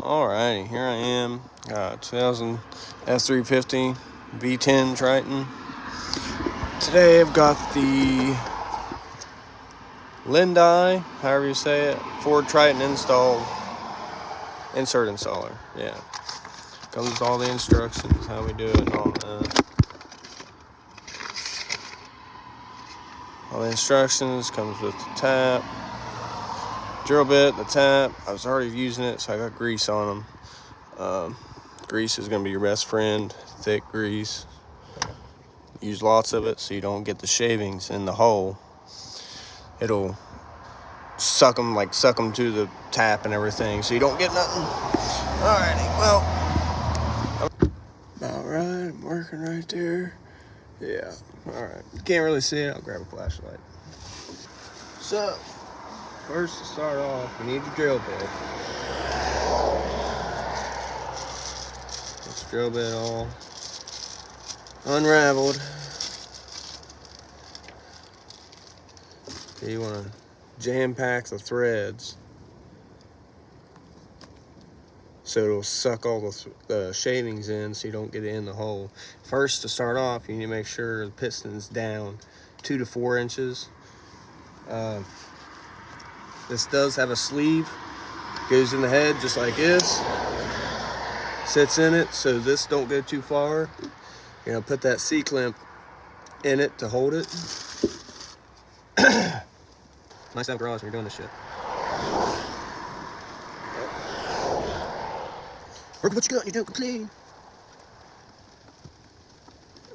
Alrighty, here I am, 2000 F350 V10 Triton. Today I've got the Lindai, however you say it, Ford Triton insert installer. Yeah, comes with all the instructions, how we do it, and all that. All the instructions comes with the tap, drill bit, the tap. I was already using it, so I got grease on them. Grease is going to be your best friend, thick grease. Use lots of it so you don't get the shavings in the hole. It'll suck them to the tap and everything, so you don't get nothing. Alrighty, well, about right, I'm working right there. Yeah, alright. Can't really see it, I'll grab a flashlight. So, first to start off, we need your drill bit. This drill bit all unraveled. Okay, you want to jam pack the threads so it'll suck all the shavings in, so you don't get it in the hole. First, to start off, you need to make sure the piston's down 2 to 4 inches. This does have a sleeve, goes in the head just like this, sits in it so this don't go too far. You know, put that C-clamp in it to hold it. Nice to have a garage when you're doing this shit. Work what you got, you don't complain.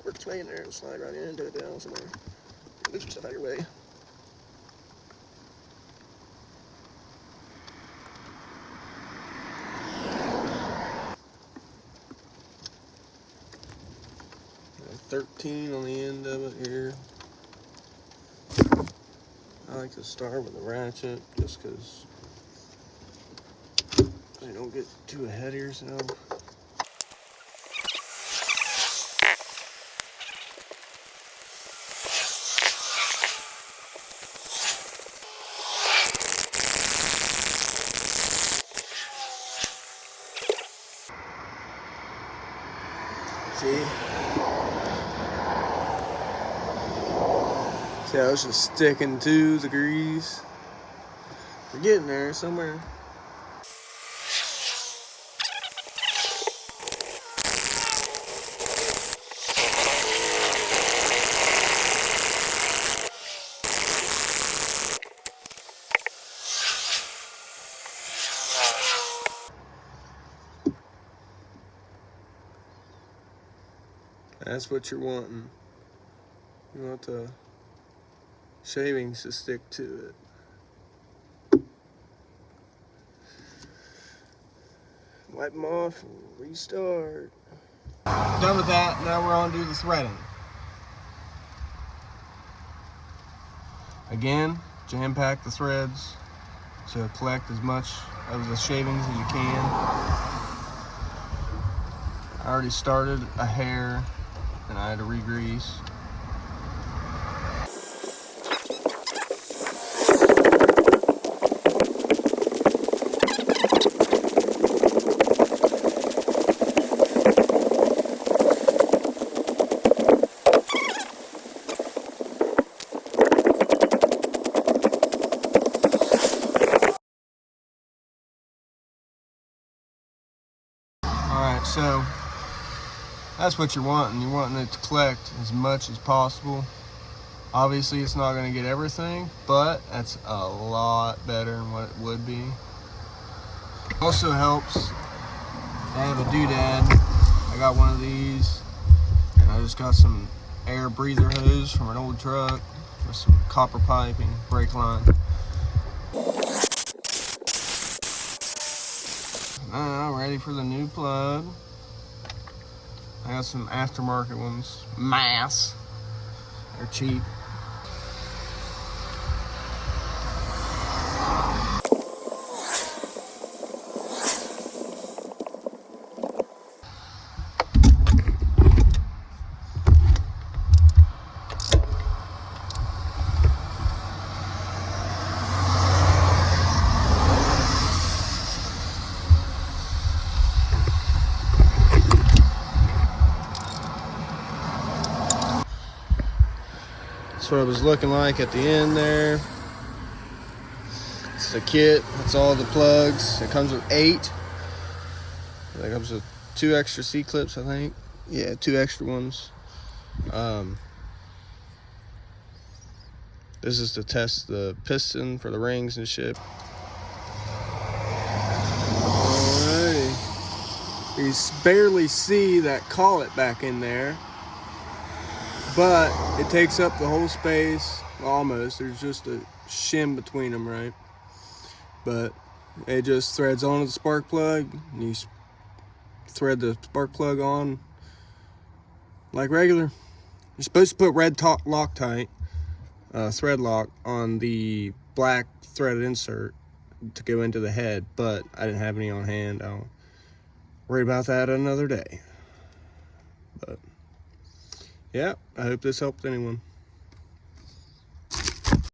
Work its way in there, slide right in, do it down somewhere. Move some stuff out of your way. And 13 on the end of it here. I like to start with a ratchet just because you don't get too ahead of yourself. See? See how it's just sticking to the grease? We're getting there somewhere. That's what you're wanting. You want the shavings to stick to it. Wipe them off and restart. Done with that, now we're on to the threading. Again, jam pack the threads to collect as much of the shavings as you can. I already started a hair and I had to re-grease. Alright, so that's what you're wanting. You're wanting it to collect as much as possible. Obviously, it's not going to get everything, but that's a lot better than what it would be. Also helps, I have a doodad. I got one of these. And I just got some air breather hose from an old truck with some copper piping, brake line. Now, ready for the new plug. I got some aftermarket ones, Mass. They're cheap. That's what it was looking like at the end there. It's the kit. That's all the plugs. It comes with 8. It comes with 2 extra C-clips, I think. Yeah, 2 extra ones. This is to test the piston for the rings and shit. Alrighty. You barely see that collet back in there, but it takes up the whole space, almost. There's just a shim between them, right? But it just threads onto the spark plug, and you thread the spark plug on like regular. You're supposed to put red Loctite thread lock on the black threaded insert to go into the head, but I didn't have any on hand. I'll worry about that another day. But yeah, I hope this helped anyone.